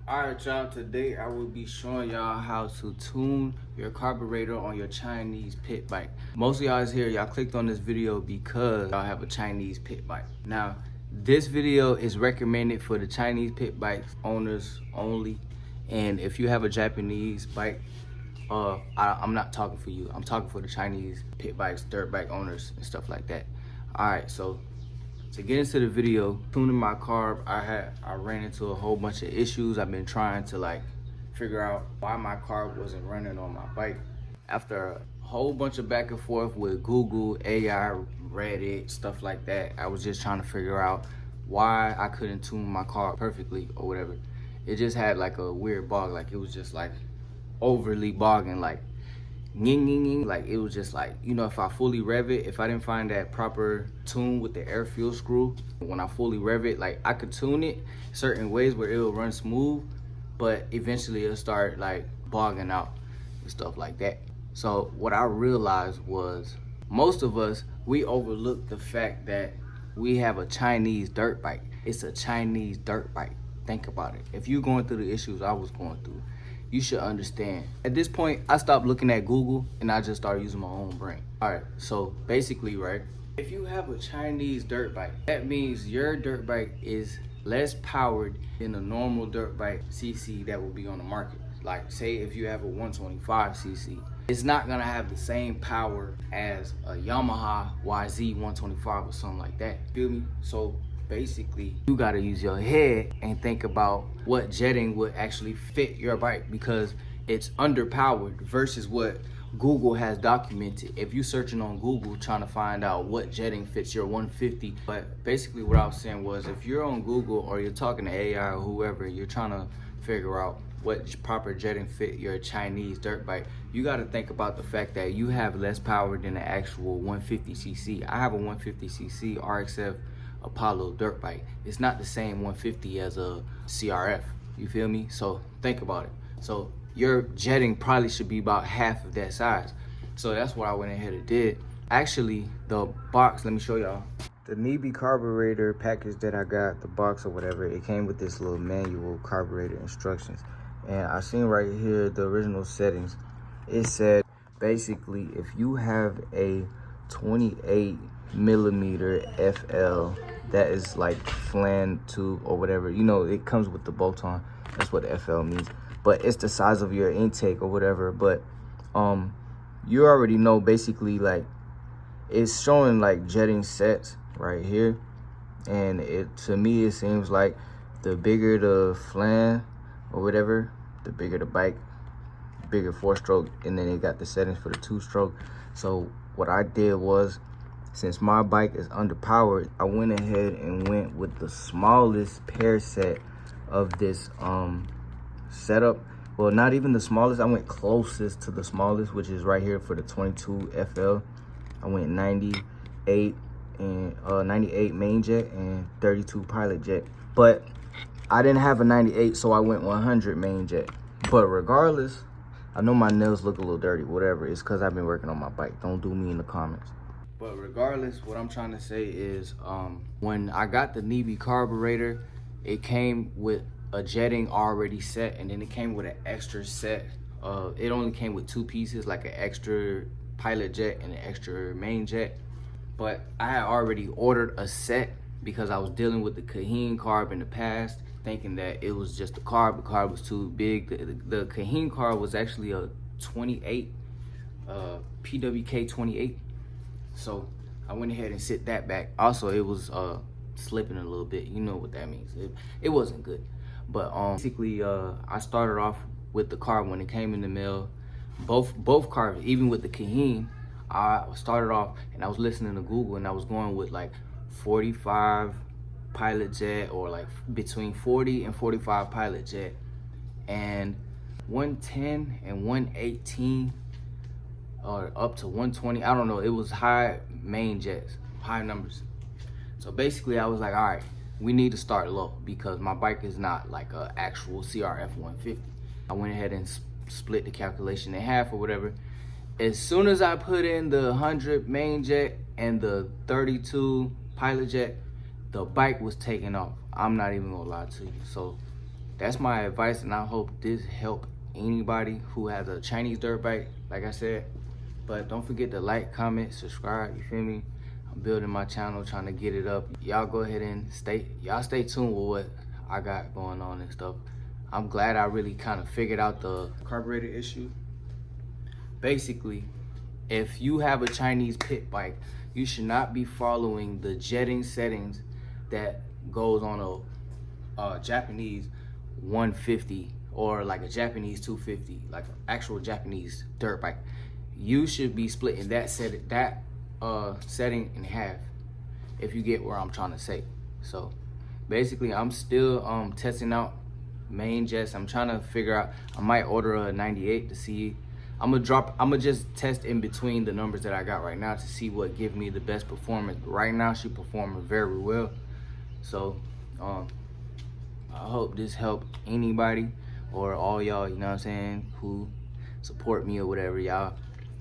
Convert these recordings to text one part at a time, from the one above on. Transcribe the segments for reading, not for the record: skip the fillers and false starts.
Alright y'all, today I will be showing y'all how to tune your carburetor on your Chinese pit bike. Most of y'all is here, y'all clicked on this video because y'all have a Chinese pit bike. Now, this video is recommended for the Chinese pit bike owners only. And if you have a Japanese bike, I'm not talking for you. I'm talking for the Chinese pit bikes, dirt bike owners and stuff like that. Alright, so to get into the video, tuning my carb, I ran into a whole bunch of issues. I've been trying to figure out why my carb wasn't running on my bike. After a whole bunch of back and forth with Google, AI, Reddit, stuff like that, I was just trying to figure out why I couldn't tune my carb perfectly or whatever. It just had like a weird bog, like it was just like overly bogging, like like it was just like, you know, if I fully rev it, if I didn't find that proper tune with the air fuel screw, when I fully rev it, like I could tune it certain ways where it'll run smooth, but eventually it'll start like bogging out and stuff like that. So what I realized was most of us, we overlook the fact that we have a Chinese dirt bike. It's a Chinese dirt bike. Think about it. If you're going through the issues I was going through, you should understand. At this point, I stopped looking at Google and I just started using my own brain. All right, so basically, right, if you have a Chinese dirt bike, that means your dirt bike is less powered than a normal dirt bike CC that will be on the market. Like say if you have a 125 CC, it's not gonna have the same power as a Yamaha YZ 125 or something like that, feel me? So basically, you gotta use your head and think about what jetting would actually fit your bike, because it's underpowered versus what Google has documented. If you're searching on Google trying to find out what jetting fits your 150, but basically what I was saying was, if you're on Google or you're talking to AI or whoever, you're trying to figure out what proper jetting fit your Chinese dirt bike, you got to think about the fact that you have less power than the actual 150cc. I have a 150cc RXF Apollo dirt bike. It's not the same 150 as a CRF, you feel me? So think about it. So your jetting probably should be about half of that size. So that's what I went ahead and did. Actually, the box, let me show y'all. The Nibbi carburetor package that I got, the box or whatever, it came with this little manual carburetor instructions. And I seen right here the original settings. It said basically if you have a 28 millimeter FL that is like flan tube or whatever, you know, it comes with the bolt on, that's what FL means, but it's the size of your intake or whatever. But you already know, basically, like it's showing like jetting sets right here, and it, to me, it seems like the bigger the flan or whatever, the bigger the bike, bigger 4-stroke, and then it got the settings for the 2-stroke. So what I did was, since my bike is underpowered, I went ahead and went with the smallest pair set of this setup. Well, not even the smallest, I went closest to the smallest, which is right here for the 22 FL. I went 98 and 98 main jet and 32 pilot jet. But I didn't have a 98, so I went 100 main jet. But regardless, I know my nails look a little dirty, whatever. It's because I've been working on my bike. Don't do me in the comments. But regardless, what I'm trying to say is, when I got the Nibbi carburetor, it came with a jetting already set, and then it came with an extra set. It only came with 2 pieces, like an extra pilot jet and an extra main jet. But I had already ordered a set because I was dealing with the Kehin carb in the past, thinking that it was just the carb. The carb was too big. The Kehin carb was actually a 28, PWK 28. So I went ahead and set that back. Also, it was slipping a little bit. You know what that means. It wasn't good. But basically, I started off with the carb when it came in the mail. Both carbs, even with the Kehin, I started off and I was listening to Google, and I was going with like 45 pilot jet, or like between 40 and 45 pilot jet, and 110 and 118, or up to 120. I don't know. It was high main jets, high numbers. So basically, I was like, all right, we need to start low because my bike is not like a actual CRF 150. I went ahead and split the calculation in half or whatever. As soon as I put in the 100 main jet and the 32 pilot jet, the bike was taking off. I'm not even gonna lie to you. So that's my advice, and I hope this help anybody who has a Chinese dirt bike, like I said. But don't forget to like, comment, subscribe, you feel me? I'm building my channel, trying to get it up. Y'all go ahead and stay tuned with what I got going on and stuff. I'm glad I really kind of figured out the carburetor issue. Basically, if you have a Chinese pit bike, you should not be following the jetting settings that goes on a Japanese 150 or like a Japanese 250, like an actual Japanese dirt bike. You should be splitting that setting in half, if you get where I'm trying to say. So basically, I'm still testing out main jets. I'm trying to figure out, I might order a 98 to see. I'm gonna just test in between the numbers that I got right now to see what give me the best performance. Right now she performing very well. So I hope this helped anybody or all y'all, you know what I'm saying, who support me or whatever. Y'all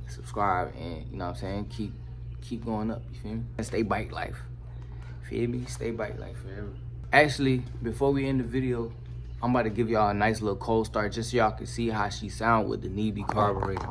subscribe and, you know what I'm saying, keep going up, you feel me? And stay bike life, feel me? Stay bike life forever. Actually, before we end the video, I'm about to give y'all a nice little cold start just so y'all can see how she sound with the nibbi carburetor.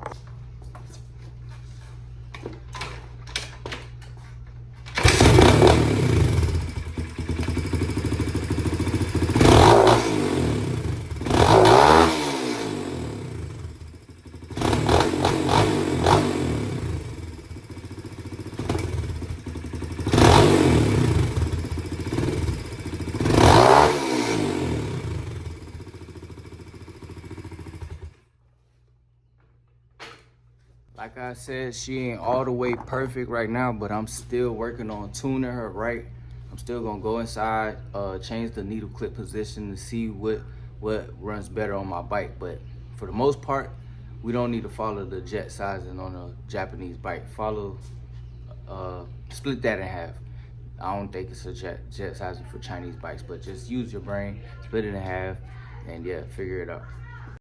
Like I said, she ain't all the way perfect right now, but I'm still working on tuning her right. I'm still gonna go inside, change the needle clip position to see what runs better on my bike. But for the most part, we don't need to follow the jet sizing on a Japanese bike. Split that in half. I don't think it's a jet sizing for Chinese bikes, but just use your brain, split it in half, and yeah, figure it out.